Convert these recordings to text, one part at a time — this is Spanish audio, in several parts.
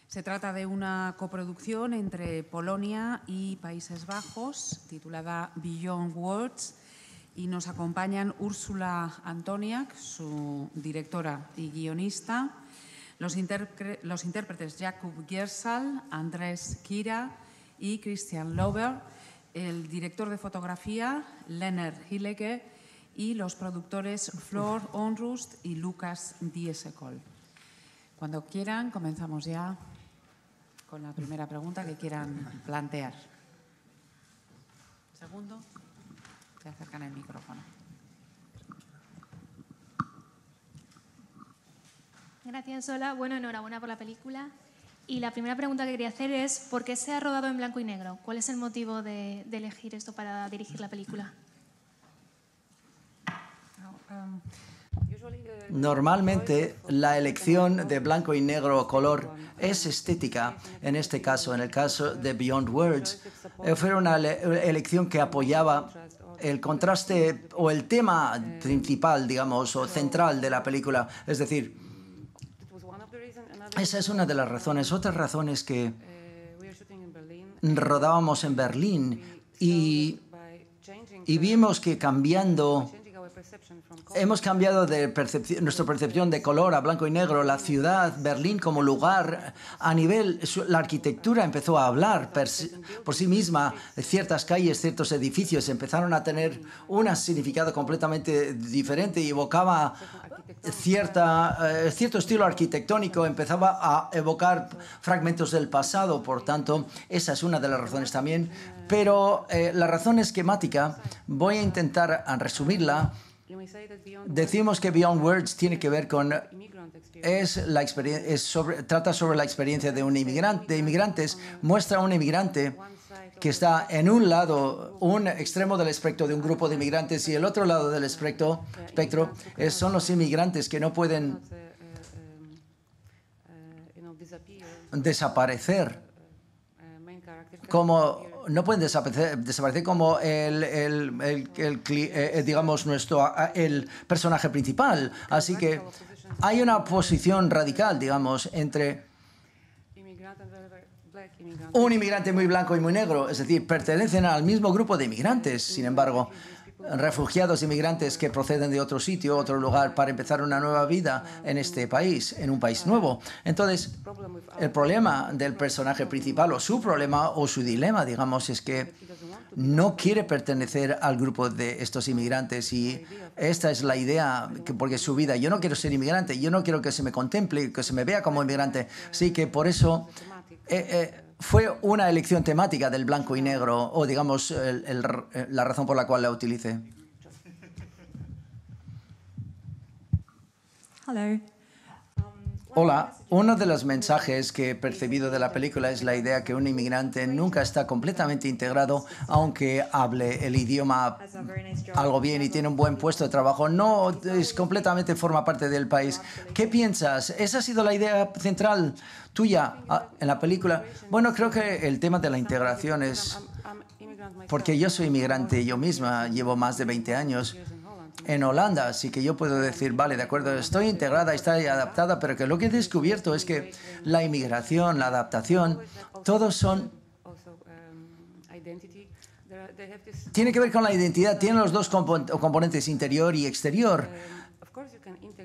Se trata de una coproducción entre Polonia y Países Bajos, titulada Beyond Words, y nos acompañan Úrsula Antoniak, su directora y guionista, los intérpretes Jakub Gersal, Andrés Kira y Christian Lover, el director de fotografía Lennart Hillege y los productores Flor Onrust y Lucas Diesekol. Cuando quieran, comenzamos ya con la primera pregunta que quieran plantear. Segundo, se acercan el micrófono. Gracias, Ola. Bueno, enhorabuena por la película. Y la primera pregunta que quería hacer es, ¿por qué se ha rodado en blanco y negro? ¿Cuál es el motivo de elegir esto para dirigir la película? Normalmente la elección de blanco y negro o color es estética. En este caso, en el caso de Beyond Words, fue una elección que apoyaba el contraste o el tema principal, digamos, o central de la película. Es decir, esa es una de las razones. Otra razón es que rodábamos en Berlín y vimos que hemos cambiado de nuestra percepción de color a blanco y negro. La ciudad, Berlín como lugar, a nivel, la arquitectura empezó a hablar por sí misma. Ciertas calles, ciertos edificios empezaron a tener un significado completamente diferente y evocaba cierto estilo arquitectónico, empezaba a evocar fragmentos del pasado. Por tanto, esa es una de las razones también. Pero la razón esquemática, voy a intentar resumirla. Decimos que Beyond Words tiene que ver con trata sobre la experiencia de inmigrantes, muestra a un inmigrante que está en un lado, un extremo del espectro de un grupo de inmigrantes, y el otro lado del espectro son los inmigrantes que no pueden desaparecer como como digamos, el personaje principal. Así que hay una posición radical, digamos, entre un inmigrante muy blanco y muy negro. Es decir, pertenecen al mismo grupo de inmigrantes. Sin embargo, refugiados inmigrantes que proceden de otro sitio, otro lugar, para empezar una nueva vida en este país, en un país nuevo. Entonces, el problema del personaje principal, o su problema, o su dilema, digamos, es que no quiere pertenecer al grupo de estos inmigrantes, y esta es la idea, porque su vida, yo no quiero ser inmigrante, yo no quiero que se me contemple, que se me vea como inmigrante. Así que por eso fue una elección temática del blanco y negro, o digamos, la razón por la cual la utilicé. Hello. Hola. Uno de los mensajes que he percibido de la película es la idea que un inmigrante nunca está completamente integrado, aunque hable el idioma algo bien y tiene un buen puesto de trabajo. No es completamente forma parte del país. ¿Qué piensas? ¿Esa ha sido la idea central tuya en la película? Bueno, creo que el tema de la integración es... Porque yo soy inmigrante yo misma, llevo más de 20 años en Holanda, así que yo puedo decir, vale, de acuerdo, estoy integrada, estoy adaptada, pero que lo que he descubierto es que la inmigración, la adaptación, todos son... Tiene que ver con la identidad, tienen los dos componentes, interior y exterior.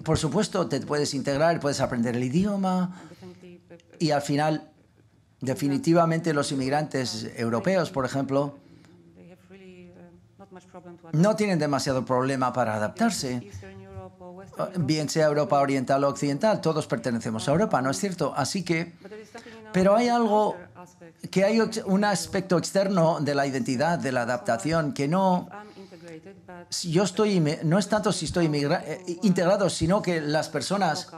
Por supuesto, te puedes integrar, puedes aprender el idioma, y al final, definitivamente los inmigrantes europeos, por ejemplo, no tienen demasiado problema para adaptarse, bien sea Europa oriental o occidental. Todos pertenecemos a Europa, ¿no es cierto? Así que, pero hay algo, que hay un aspecto externo de la identidad, de la adaptación, que no es tanto si estoy integrado, sino que las personas,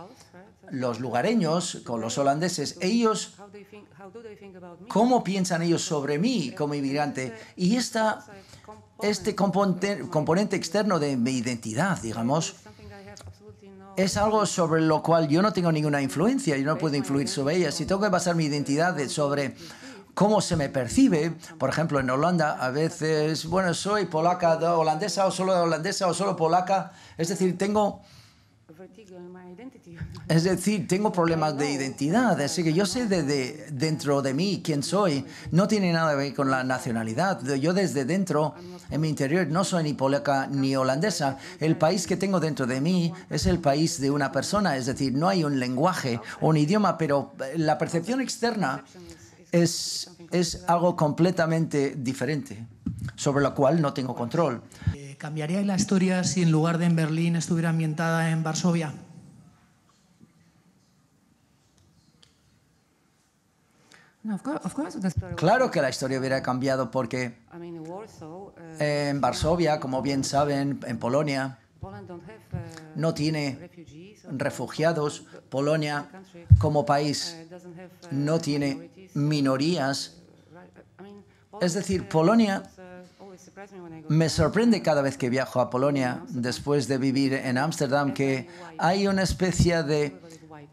los lugareños, con los holandeses, ellos, ¿cómo piensan ellos sobre mí como inmigrante? Y este componente externo de mi identidad, digamos, es algo sobre lo cual yo no tengo ninguna influencia, yo no puedo influir sobre ella. Si tengo que basar mi identidad sobre cómo se me percibe, por ejemplo, en Holanda, a veces, bueno, soy polaca, holandesa o solo polaca, es decir, tengo Es decir, tengo problemas de identidad, así que yo sé dentro de mí quién soy. No tiene nada que ver con la nacionalidad. Yo desde dentro, en mi interior, no soy ni polaca ni holandesa. El país que tengo dentro de mí es el país de una persona, es decir, no hay un lenguaje o un idioma, pero la percepción externa es algo completamente diferente, sobre la cual no tengo control. ¿Cambiaría la historia si en lugar de en Berlín estuviera ambientada en Varsovia? Claro que la historia hubiera cambiado porque en Varsovia, como bien saben, en Polonia, no tiene refugiados. Polonia, como país, no tiene minorías. Es decir, Polonia me sorprende cada vez que viajo a Polonia, después de vivir en Ámsterdam, que hay una especie de...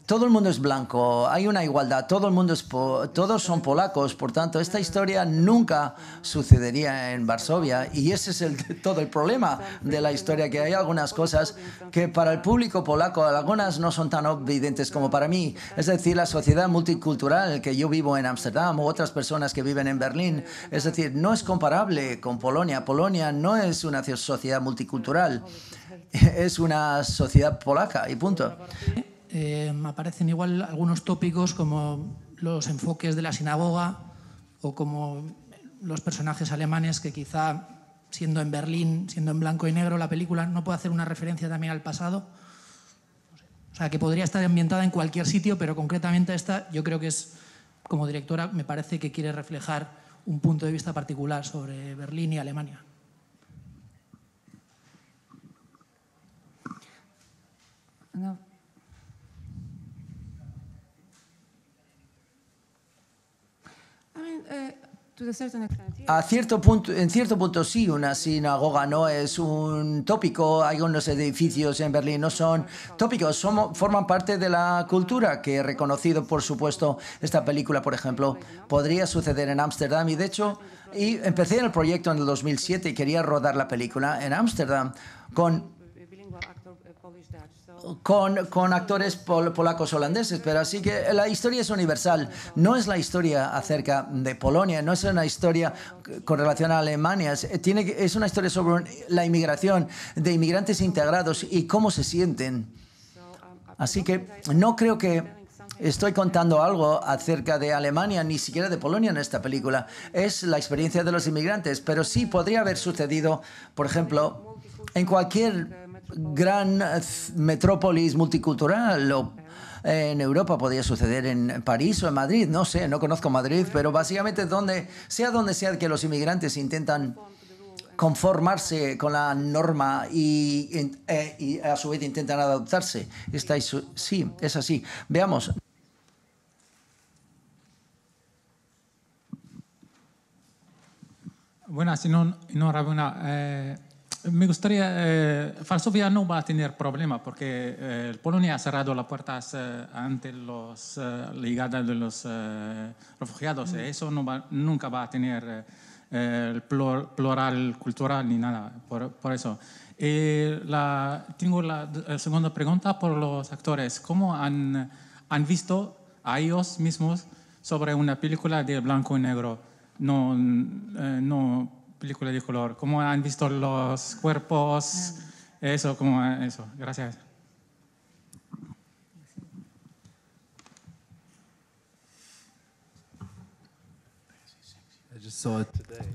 Todo el mundo es blanco, hay una igualdad, todos son polacos, por tanto, esta historia nunca sucedería en Varsovia y ese es todo el problema de la historia, que hay algunas cosas que para el público polaco, algunas no son tan evidentes como para mí. Es decir, la sociedad multicultural que yo vivo en Ámsterdam u otras personas que viven en Berlín, es decir, no es comparable con Polonia. Polonia no es una sociedad multicultural, es una sociedad polaca y punto. Aparecen igual algunos tópicos como los enfoques de la sinagoga o como los personajes alemanes que quizá, siendo en Berlín, siendo en blanco y negro la película, no puede hacer una referencia también al pasado. O sea, que podría estar ambientada en cualquier sitio, pero concretamente esta yo creo que es, como directora, me parece que quiere reflejar un punto de vista particular sobre Berlín y Alemania. No. En cierto punto sí, una sinagoga no es un tópico. Hay unos edificios en Berlín, no son tópicos, forman parte de la cultura que he reconocido, por supuesto. Esta película, por ejemplo, podría suceder en Ámsterdam y de hecho empecé el proyecto en el 2007 y quería rodar la película en Ámsterdam con actores polacos holandeses, pero así que la historia es universal. No es la historia acerca de Polonia, no es una historia con relación a Alemania, es una historia sobre la inmigración, de inmigrantes integrados y cómo se sienten. Así que no creo que estoy contando algo acerca de Alemania, ni siquiera de Polonia en esta película. Es la experiencia de los inmigrantes, pero sí podría haber sucedido, por ejemplo, en cualquier gran metrópolis multicultural o en Europa. Podría suceder en París o en Madrid, no sé, no conozco Madrid, pero básicamente donde sea que los inmigrantes intentan conformarse con la norma y a su vez intentan adaptarse. Sí, es así. Veamos. Buenas, enhorabuena. Me gustaría, Varsovia no va a tener problema porque Polonia ha cerrado las puertas ante la llegada de los refugiados. Eso nunca va a tener el plural cultural ni nada, por eso. Tengo la segunda pregunta por los actores. ¿Cómo han visto a ellos mismos sobre una película de blanco y negro? No película de color. ¿Cómo han visto los cuerpos? Eso. Gracias.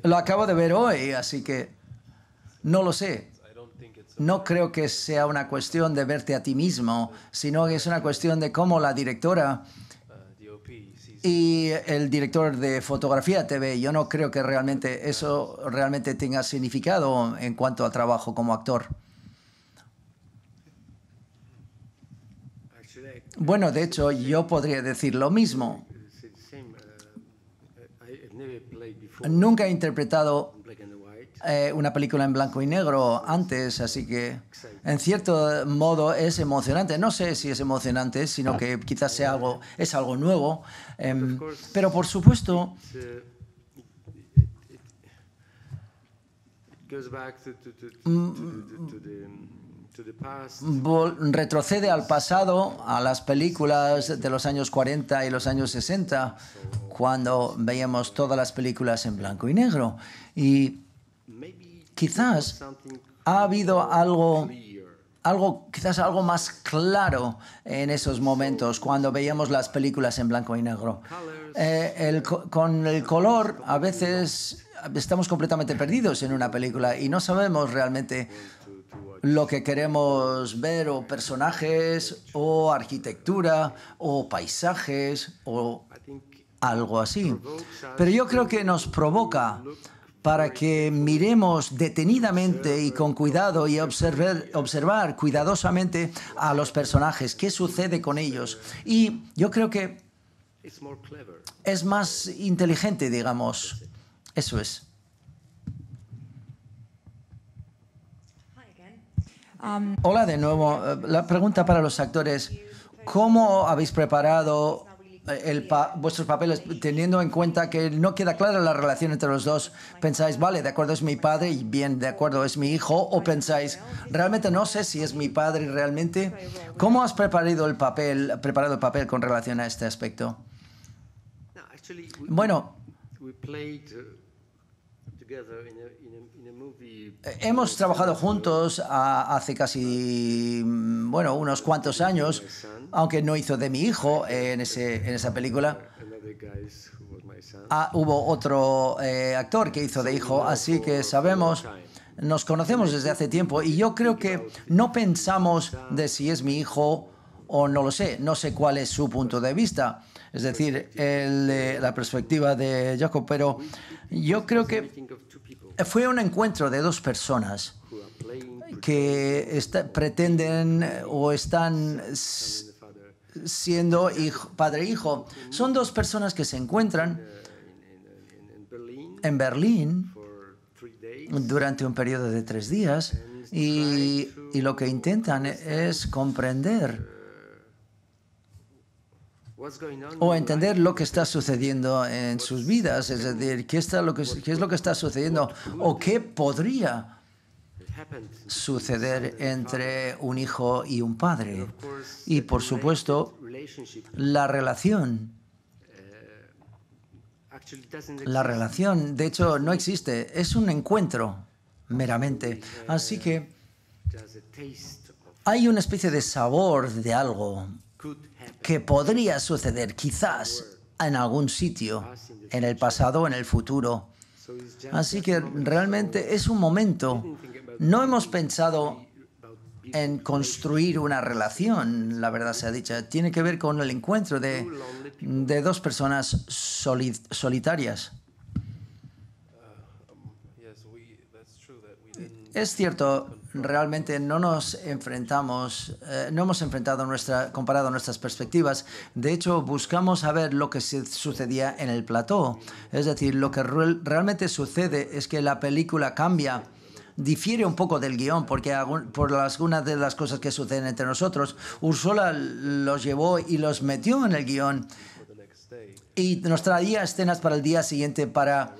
Lo acabo de ver hoy, así que no lo sé. No creo que sea una cuestión de verte a ti mismo, sino que es una cuestión de cómo la directora y el director de fotografía te ve. Yo no creo que eso realmente tenga significado en cuanto a trabajo como actor. Bueno, de hecho, yo podría decir lo mismo. Nunca he interpretado una película en blanco y negro antes, así que en cierto modo es emocionante. No sé si es emocionante, sino que quizás es algo nuevo, pero por supuesto retrocede al pasado, a las películas de los años 40 y los años 60, cuando veíamos todas las películas en blanco y negro. Y quizás ha habido quizás algo más claro en esos momentos, cuando veíamos las películas en blanco y negro. Con el color, a veces estamos completamente perdidos en una película y no sabemos realmente lo que queremos ver, o personajes, o arquitectura, o paisajes, o algo así. Pero yo creo que nos provoca para que miremos detenidamente y con cuidado y observar cuidadosamente a los personajes, qué sucede con ellos. Y yo creo que es más inteligente, digamos. Eso es. Hola de nuevo. La pregunta para los actores: ¿cómo habéis preparado vuestros papeles, teniendo en cuenta que no queda clara la relación entre los dos? ¿Pensáis, vale, de acuerdo, es mi padre y bien, de acuerdo, es mi hijo? ¿O pensáis, realmente no sé si es mi padre realmente? ¿Cómo has preparado el papel con relación a este aspecto? Bueno, hemos trabajado juntos hace casi, unos cuantos años, aunque no hizo de mi hijo en esa película. Hubo otro actor que hizo de hijo, así que nos conocemos desde hace tiempo, y yo creo que no pensamos de si es mi hijo o no lo sé, no sé cuál es su punto de vista, es decir, la perspectiva de Jacob, pero yo creo que fue un encuentro de dos personas que pretenden o están siendo padre e hijo. Son dos personas que se encuentran en Berlín durante un periodo de 3 días y lo que intentan es comprender o entender lo que está sucediendo en sus vidas, es decir, qué es lo que está sucediendo o qué podría suceder entre un hijo y un padre. Y, por supuesto, la relación, de hecho, no existe, es un encuentro meramente. Así que hay una especie de sabor de algo que podría suceder quizás en algún sitio, en el pasado o en el futuro. Así que realmente es un momento. No hemos pensado en construir una relación, la verdad sea dicha. Tiene que ver con el encuentro de dos personas solitarias. Es cierto, realmente no hemos comparado nuestras perspectivas. De hecho, buscamos saber lo que sucedía en el plató. Es decir, lo que realmente sucede es que la película difiere un poco del guión, porque por algunas de las cosas que suceden entre nosotros, Ursula los llevó y los metió en el guión y nos traía escenas para el día siguiente para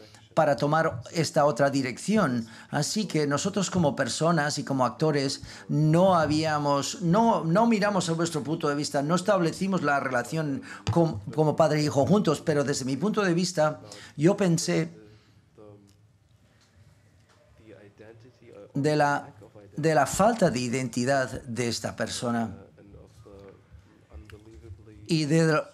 tomar esta otra dirección. Así que nosotros, como personas y como actores, no miramos a vuestro punto de vista, no establecimos la relación como padre e hijo juntos, pero desde mi punto de vista, yo pensé de la falta de identidad de esta persona y el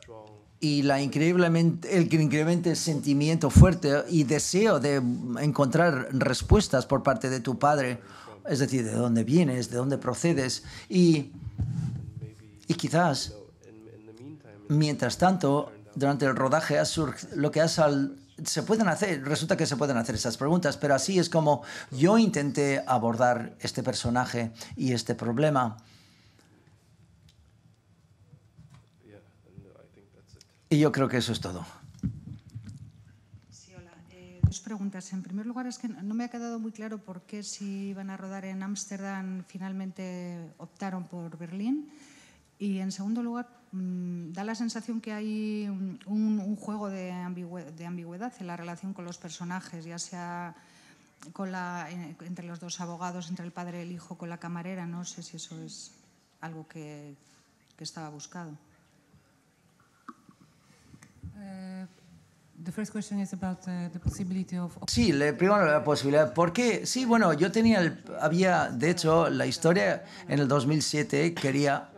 increíblemente sentimiento fuerte y deseo de encontrar respuestas por parte de tu padre, es decir, de dónde vienes, de dónde procedes, y quizás, mientras tanto, durante el rodaje resulta que se pueden hacer esas preguntas, pero así es como yo intenté abordar este personaje y este problema. Y yo creo que eso es todo. Sí, hola. 2 preguntas. En primer lugar, es que no me ha quedado muy claro por qué, si iban a rodar en Ámsterdam, finalmente optaron por Berlín. Y en segundo lugar, da la sensación que hay un juego de ambigüedad en la relación con los personajes, ya sea entre los dos abogados, entre el padre y el hijo, con la camarera. No sé si eso es algo que estaba buscado. The first question is about the possibility of... Sí, primero la posibilidad. ¿Por qué? Sí, bueno, yo había, de hecho, la historia en el 2007, crear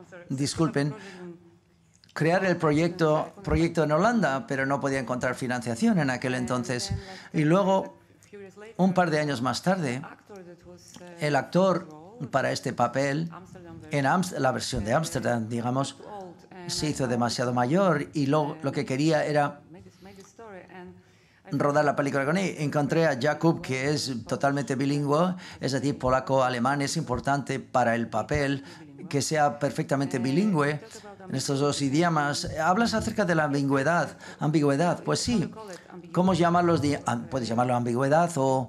el proyecto en Holanda, pero no podía encontrar financiación en aquel entonces. Y luego, un par de años más tarde, el actor para este papel, en la versión de Ámsterdam, digamos, se hizo demasiado mayor y lo que quería era rodar la película con él. Encontré a Jakub, que es totalmente bilingüe, es decir, polaco-alemán. Es importante para el papel que sea perfectamente bilingüe en estos dos idiomas. Hablas acerca de la ambigüedad. Pues sí. ¿Cómo llamarlos? Puedes llamarlo ambigüedad o...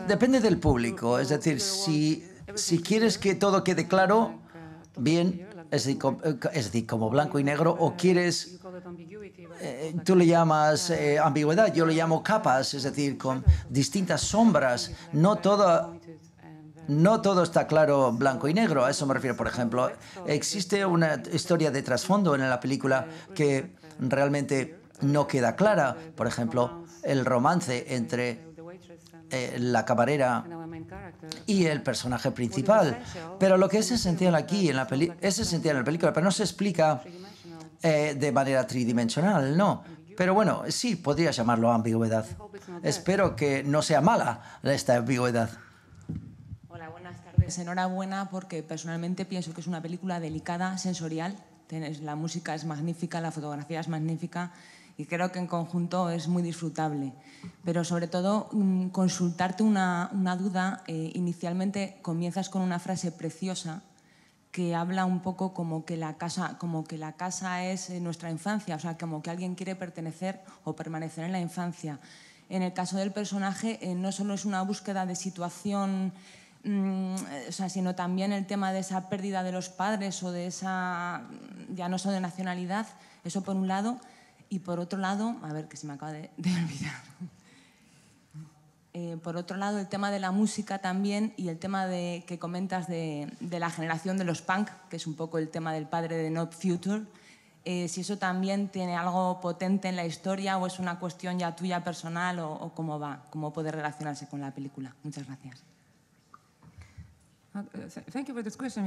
Depende del público. Es decir, si quieres que todo quede claro, bien, es decir, como blanco y negro, o quieres, tú le llamas ambigüedad, yo le llamo capas, es decir, con distintas sombras. No todo está claro blanco y negro, a eso me refiero. Por ejemplo, existe una historia de trasfondo en la película que realmente no queda clara. Por ejemplo, el romance entre la camarera y el personaje principal. Pero lo que es esencial aquí es esencial en la película, pero no se explica de manera tridimensional, no. Pero bueno, sí, podría llamarlo ambigüedad. Espero que no sea mala esta ambigüedad. Hola, buenas tardes. Enhorabuena, porque personalmente pienso que es una película delicada, sensorial. La música es magnífica, la fotografía es magnífica y creo que en conjunto es muy disfrutable. Pero sobre todo, consultarte una duda. Inicialmente comienzas con una frase preciosa que habla un poco como que la casa es nuestra infancia, o sea, como que alguien quiere pertenecer o permanecer en la infancia. En el caso del personaje, no solo es una búsqueda de situación, sino también el tema de esa pérdida de los padres o de esa, ya no solo de nacionalidad, eso por un lado. Y por otro lado, a ver, que se me acaba de olvidar. Por otro lado, el tema de la música también y el tema que comentas de la generación de los punk, que es un poco el tema del padre de No Future, si eso también tiene algo potente en la historia o es una cuestión ya tuya personal o cómo va, cómo puede relacionarse con la película. Muchas gracias.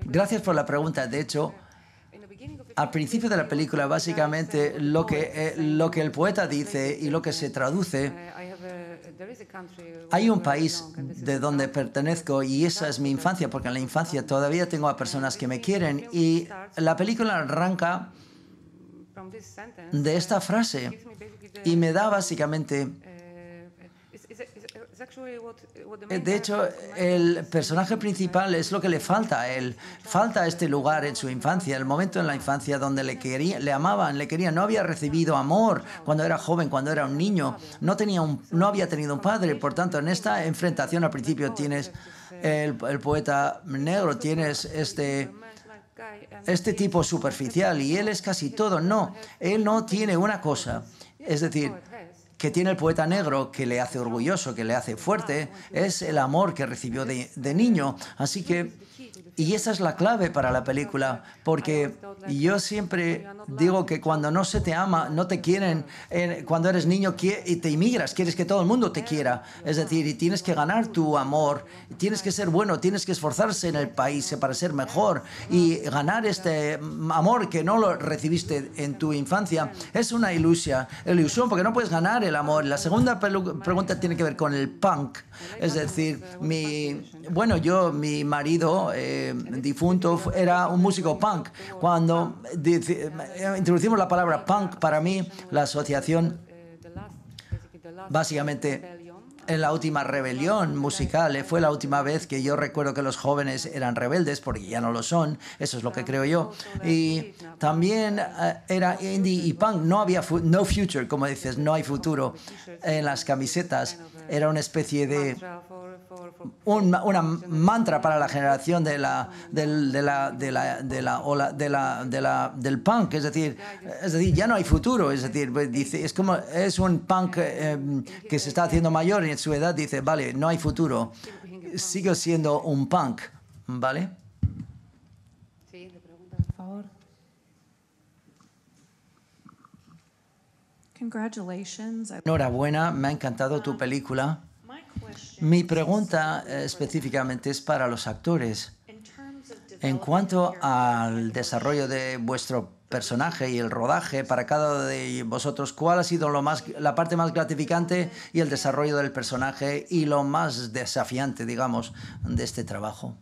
Gracias por la pregunta. De hecho, al principio de la película, básicamente, lo que el poeta dice y lo que se traduce, hay un país de donde pertenezco y esa es mi infancia, porque en la infancia todavía tengo a personas que me quieren, y la película arranca de esta frase y me da básicamente... De hecho, el personaje principal es lo que le falta a él. Falta este lugar en su infancia, el momento en la infancia donde le amaban, le querían. No había recibido amor cuando era joven, cuando era un niño. No había tenido un padre. Por tanto, en esta enfrentación al principio tienes el poeta negro, tienes este tipo superficial y él es casi todo. No, él no tiene una cosa. Es decir, que tiene el poeta negro que le hace orgulloso, que le hace fuerte, es el amor que recibió de niño. Así que, y esa es la clave para la película, porque yo siempre digo que cuando no se te ama, no te quieren, cuando eres niño y te inmigras, quieres que todo el mundo te quiera. Es decir, y tienes que ganar tu amor, tienes que ser bueno, tienes que esforzarse en el país para ser mejor y ganar este amor que no lo recibiste en tu infancia. Es una ilusión, porque no puedes ganar el amor. La segunda pregunta tiene que ver con el punk. Es decir, mi marido difunto era un músico punk. Cuando introducimos la palabra punk, para mí la asociación básicamente en la última rebelión musical. Fue la última vez que yo recuerdo que los jóvenes eran rebeldes, porque ya no lo son, eso es lo que creo yo. Y también era indie y punk, no había no future, como dices, no hay futuro en las camisetas. Era una especie de una mantra para la generación del punk, es decir, ya no hay futuro, es decir, dice, es un punk que se está haciendo mayor y en su edad dice, vale, no hay futuro, sigo siendo un punk, ¿vale? Sí, te pregunta, por favor. Congratulations. Enhorabuena, me ha encantado tu película. Mi pregunta específicamente es para los actores. En cuanto al desarrollo de vuestro personaje y el rodaje para cada de vosotros, ¿cuál ha sido la parte más gratificante y el desarrollo del personaje y lo más desafiante, digamos, de este trabajo?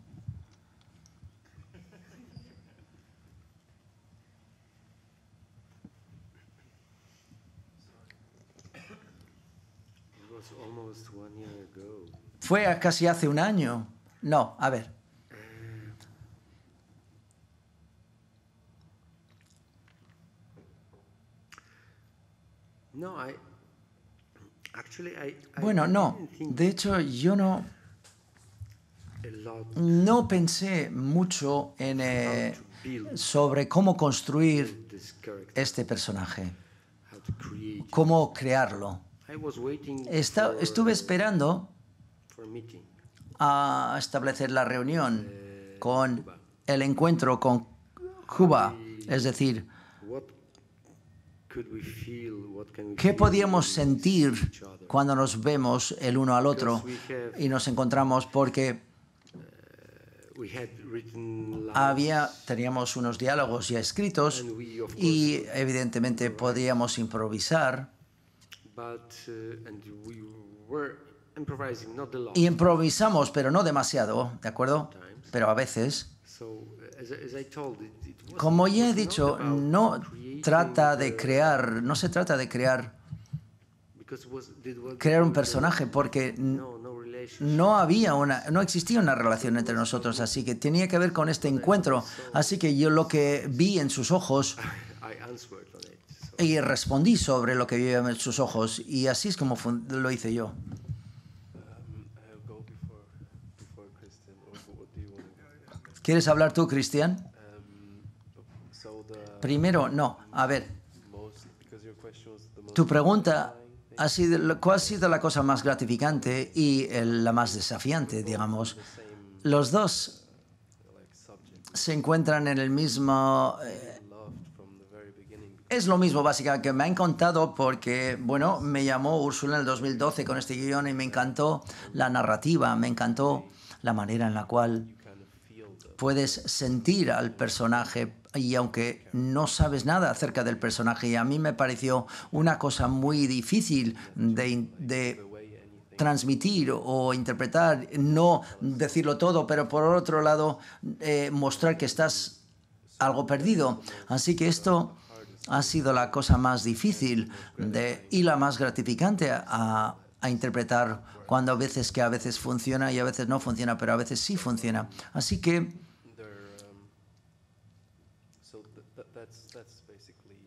Fue casi hace un año. No, a ver. Bueno, no. De hecho, yo no pensé mucho sobre cómo construir este personaje, cómo crearlo. Estuve esperando a establecer la reunión con el encuentro con Cuba, es decir, ¿qué podíamos sentir cuando nos vemos el uno al otro y nos encontramos? Porque teníamos unos diálogos ya escritos y evidentemente podíamos improvisar. Y improvisamos, pero no demasiado, ¿de acuerdo? Pero a veces, como ya he dicho, no se trata de crear un personaje, porque no existía una relación entre nosotros, así que tenía que ver con este encuentro. Así que yo lo que vi en sus ojos y respondí sobre lo que vi en sus ojos, y así es como lo hice yo. ¿Quieres hablar tú, Cristian? Primero, no. A ver, tu pregunta ha sido, ¿cuál ha sido la cosa más gratificante y la más desafiante, digamos? Los dos se encuentran en el mismo... es lo mismo, básicamente, que me han contado porque, bueno, me llamó Úrsula en el 2012 con este guión y me encantó la narrativa, me encantó la manera en la cual puedes sentir al personaje, y aunque no sabes nada acerca del personaje, y a mí me pareció una cosa muy difícil de transmitir o interpretar, no decirlo todo, pero por otro lado mostrar que estás algo perdido. Así que esto ha sido la cosa más difícil y la más gratificante a interpretar, cuando a veces funciona y a veces no funciona, pero a veces sí funciona. Así que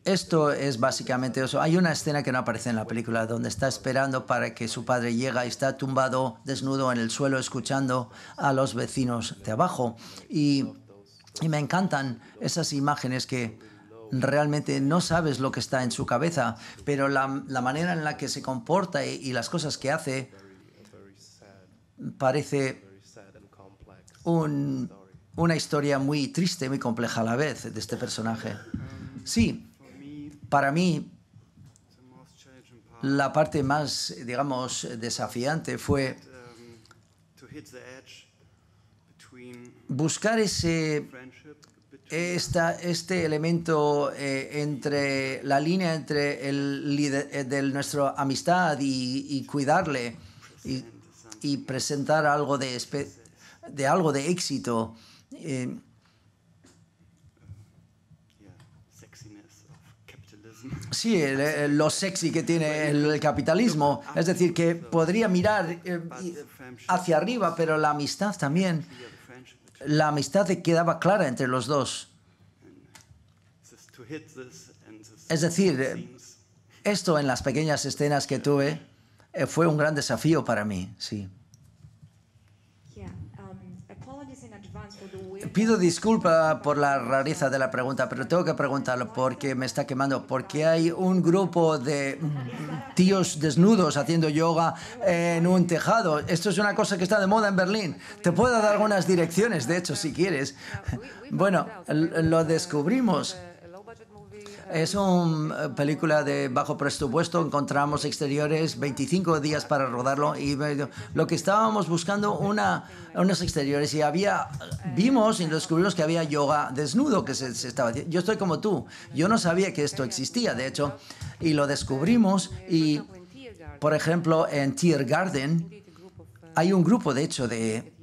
esto es básicamente eso. Hay una escena que no aparece en la película donde está esperando para que su padre llegue y está tumbado, desnudo en el suelo, escuchando a los vecinos de abajo. Y me encantan esas imágenes que realmente no sabes lo que está en su cabeza, pero la manera en la que se comporta y las cosas que hace parece una historia muy triste, muy compleja a la vez de este personaje. Sí. Para mí, la parte más, digamos, desafiante fue buscar este elemento entre la línea entre de nuestra amistad y cuidarle y presentar algo de éxito. Sí, lo sexy que tiene el capitalismo. Es decir, que podría mirar hacia arriba, pero la amistad también. La amistad quedaba clara entre los dos. Es decir, esto en las pequeñas escenas que tuve fue un gran desafío para mí, sí. Pido disculpa por la rareza de la pregunta, pero tengo que preguntarlo porque me está quemando. Porque hay un grupo de tíos desnudos haciendo yoga en un tejado. Esto es una cosa que está de moda en Berlín. Te puedo dar algunas direcciones, de hecho, si quieres. Bueno, lo descubrimos. Es una película de bajo presupuesto, encontramos exteriores, 25 días para rodarlo y lo que estábamos buscando unos exteriores y vimos y descubrimos que había yoga desnudo que se estaba haciendo. Yo estoy como tú, yo no sabía que esto existía, de hecho, y lo descubrimos y, por ejemplo, en Tiergarten hay un grupo, de hecho, de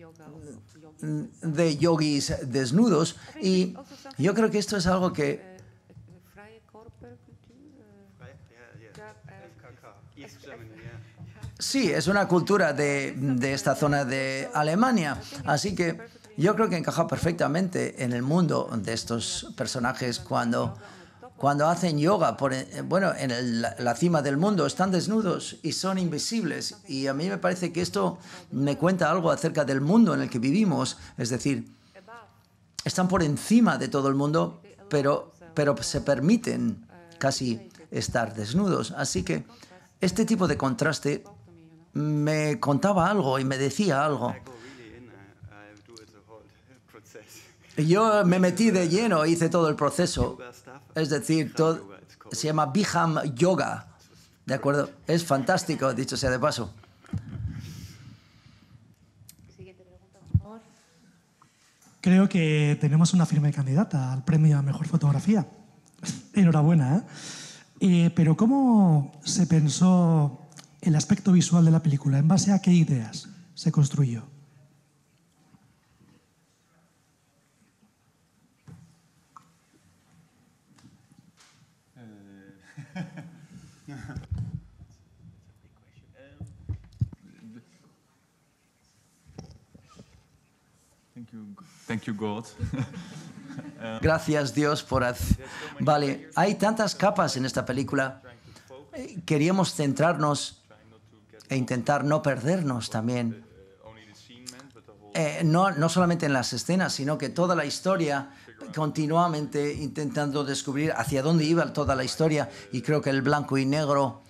yogis desnudos y yo creo que esto es algo que sí, es una cultura de esta zona de Alemania, así que yo creo que encaja perfectamente en el mundo de estos personajes cuando hacen yoga, en la cima del mundo, están desnudos y son invisibles. Y a mí me parece que esto me cuenta algo acerca del mundo en el que vivimos, es decir, están por encima de todo el mundo, pero se permiten casi estar desnudos. Así que este tipo de contraste me contaba algo y me decía algo. Yo me metí de lleno, hice todo el proceso. Es decir, se llama Biham Yoga. ¿De acuerdo? Es fantástico, dicho sea de paso. Creo que tenemos una firme candidata al premio a Mejor Fotografía. Enhorabuena, ¿eh? Pero ¿cómo se pensó el aspecto visual de la película? ¿En base a qué ideas se construyó? Thank you, God. Gracias, Dios, Vale, hay tantas capas en esta película. Queríamos centrarnos e intentar no perdernos también. No solamente en las escenas, sino que toda la historia, continuamente intentando descubrir hacia dónde iba toda la historia. Y creo que el blanco y negro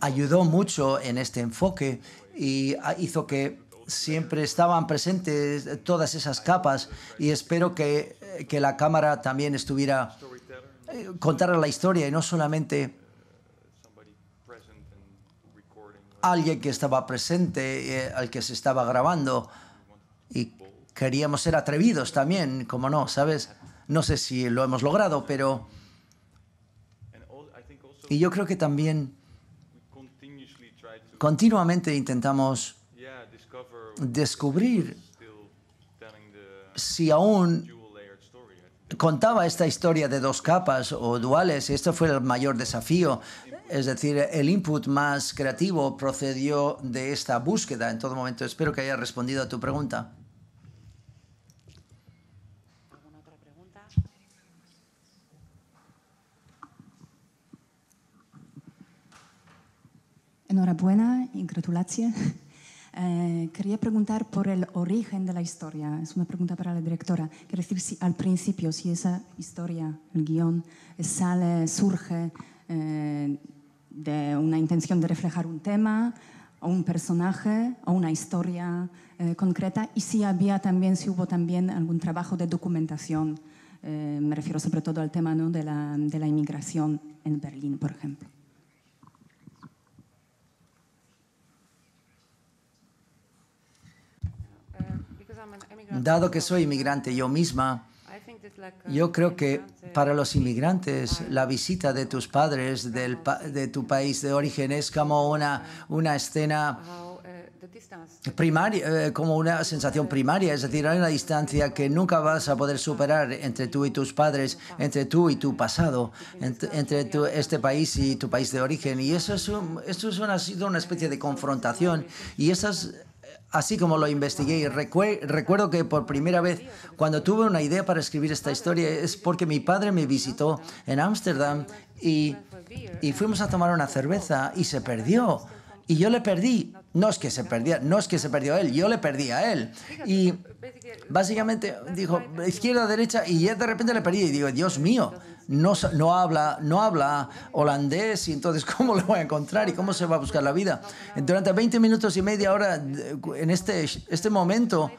ayudó mucho en este enfoque y hizo que siempre estaban presentes todas esas capas, y espero que la cámara también contara la historia y no solamente alguien que estaba presente, al que se estaba grabando. Y queríamos ser atrevidos también, como no, ¿sabes? No sé si lo hemos logrado, pero... Y yo creo que también continuamente intentamos descubrir si aún contaba esta historia de dos capas o duales. Esto fue el mayor desafío. Es decir, el input más creativo procedió de esta búsqueda en todo momento. Espero que haya respondido a tu pregunta. ¿Alguna otra pregunta? Enhorabuena y gratulacie. Quería preguntar por el origen de la historia. Es una pregunta para la directora. Quiero decir, si al principio, si esa historia, el guión, surge de una intención de reflejar un tema, o un personaje, o una historia concreta, y si hubo también algún trabajo de documentación. Me refiero sobre todo al tema, ¿no?, de la inmigración en Berlín, por ejemplo. Dado que soy inmigrante yo misma, yo creo que para los inmigrantes la visita de tus padres de tu país de origen es como una escena primaria, como una sensación primaria, es decir, hay una distancia que nunca vas a poder superar entre tú y tus padres, entre tú y tu pasado, entre este país y tu país de origen. Y eso ha sido una especie de confrontación. Y así como lo investigué, recuerdo que por primera vez, cuando tuve una idea para escribir esta historia, es porque mi padre me visitó en Ámsterdam y fuimos a tomar una cerveza y se perdió. Y yo le perdí. No es que se perdió él, yo le perdí a él. Y básicamente dijo izquierda, derecha, y ya de repente le perdí. Y digo, Dios mío, no habla holandés, y entonces ¿cómo lo voy a encontrar y cómo se va a buscar la vida? Durante 20 minutos y media hora, en este momento,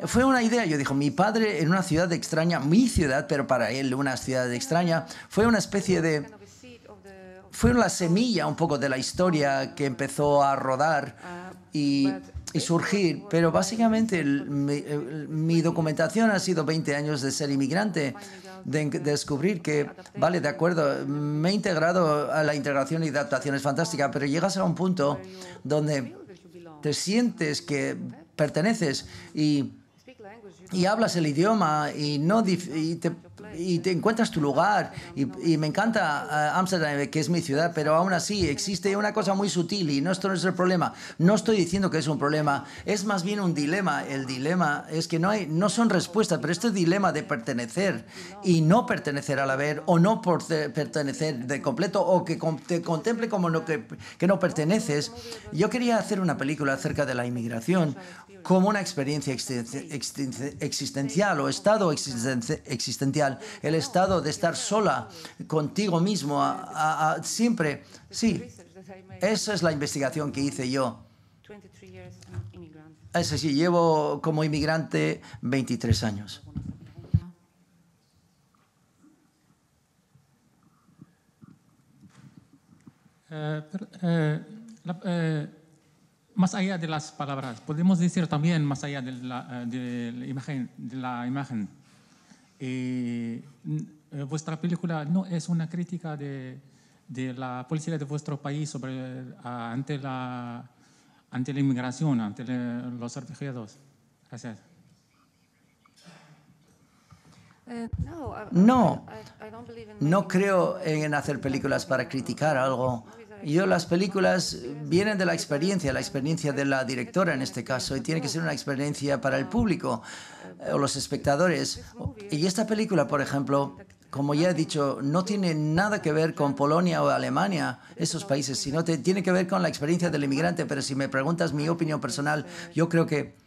fue una idea. Yo dije, mi padre en una ciudad extraña, mi ciudad, pero para él una ciudad extraña, fue una especie de... Fue la semilla un poco de la historia que empezó a rodar y surgir, pero básicamente mi documentación ha sido 20 años de ser inmigrante, de descubrir que, vale, de acuerdo, me he integrado a la integración y adaptación, es fantástica, pero llegas a un punto donde te sientes que perteneces y hablas el idioma y te encuentras tu lugar. Y me encanta Ámsterdam, que es mi ciudad, pero aún así existe una cosa muy sutil y esto no es el problema. No estoy diciendo que es un problema, es más bien un dilema. El dilema es que no son respuestas, pero este dilema de pertenecer y no pertenecer a la vez, o no pertenecer de completo, o que te contemple como que no perteneces. Yo quería hacer una película acerca de la inmigración como una experiencia existencial o estado existencial, el estado de estar sola contigo mismo siempre. Sí, esa es la investigación que hice yo. Es así, llevo como inmigrante 23 años. Más allá de las palabras, podemos decir también más allá de la imagen. Vuestra película no es una crítica de la política de vuestro país ante la inmigración, ante los refugiados. Gracias. No creo en hacer películas para criticar algo. Las películas vienen de la experiencia de la directora en este caso, y tiene que ser una experiencia para el público o los espectadores. Y esta película, por ejemplo, como ya he dicho, no tiene nada que ver con Polonia o Alemania, esos países, sino tiene que ver con la experiencia del inmigrante. Pero si me preguntas mi opinión personal, yo creo que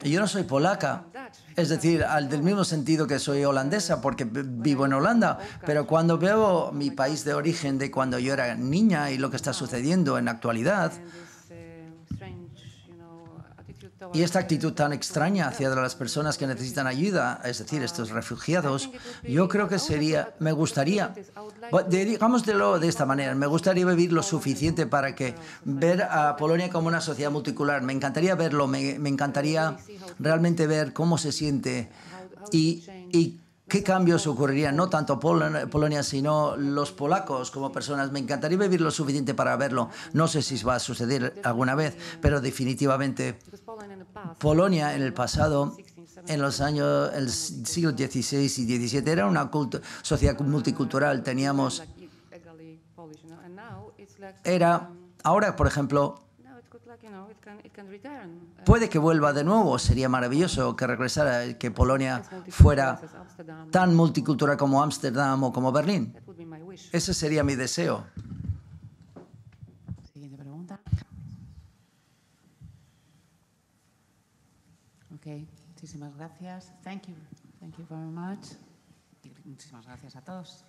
yo no soy polaca, es decir, del mismo sentido que soy holandesa porque vivo en Holanda, pero cuando veo mi país de origen de cuando yo era niña y lo que está sucediendo en la actualidad, y esta actitud tan extraña hacia las personas que necesitan ayuda, es decir, estos refugiados, yo creo que me gustaría, digámoslo de esta manera, me gustaría vivir lo suficiente para ver a Polonia como una sociedad multicultural. Me encantaría verlo, me encantaría realmente ver cómo se siente y qué cambios ocurrirían, no tanto Polonia, sino los polacos como personas. Me encantaría vivir lo suficiente para verlo. No sé si va a suceder alguna vez, pero definitivamente Polonia en el pasado, en los años, el siglo XVI y XVII, era una sociedad multicultural. Ahora, por ejemplo, puede que vuelva de nuevo. Sería maravilloso que regresara, que Polonia fuera tan multicultural como Ámsterdam o como Berlín. Ese sería mi deseo. Siguiente pregunta. Ok, muchísimas gracias. Thank you very much. Muchísimas gracias a todos.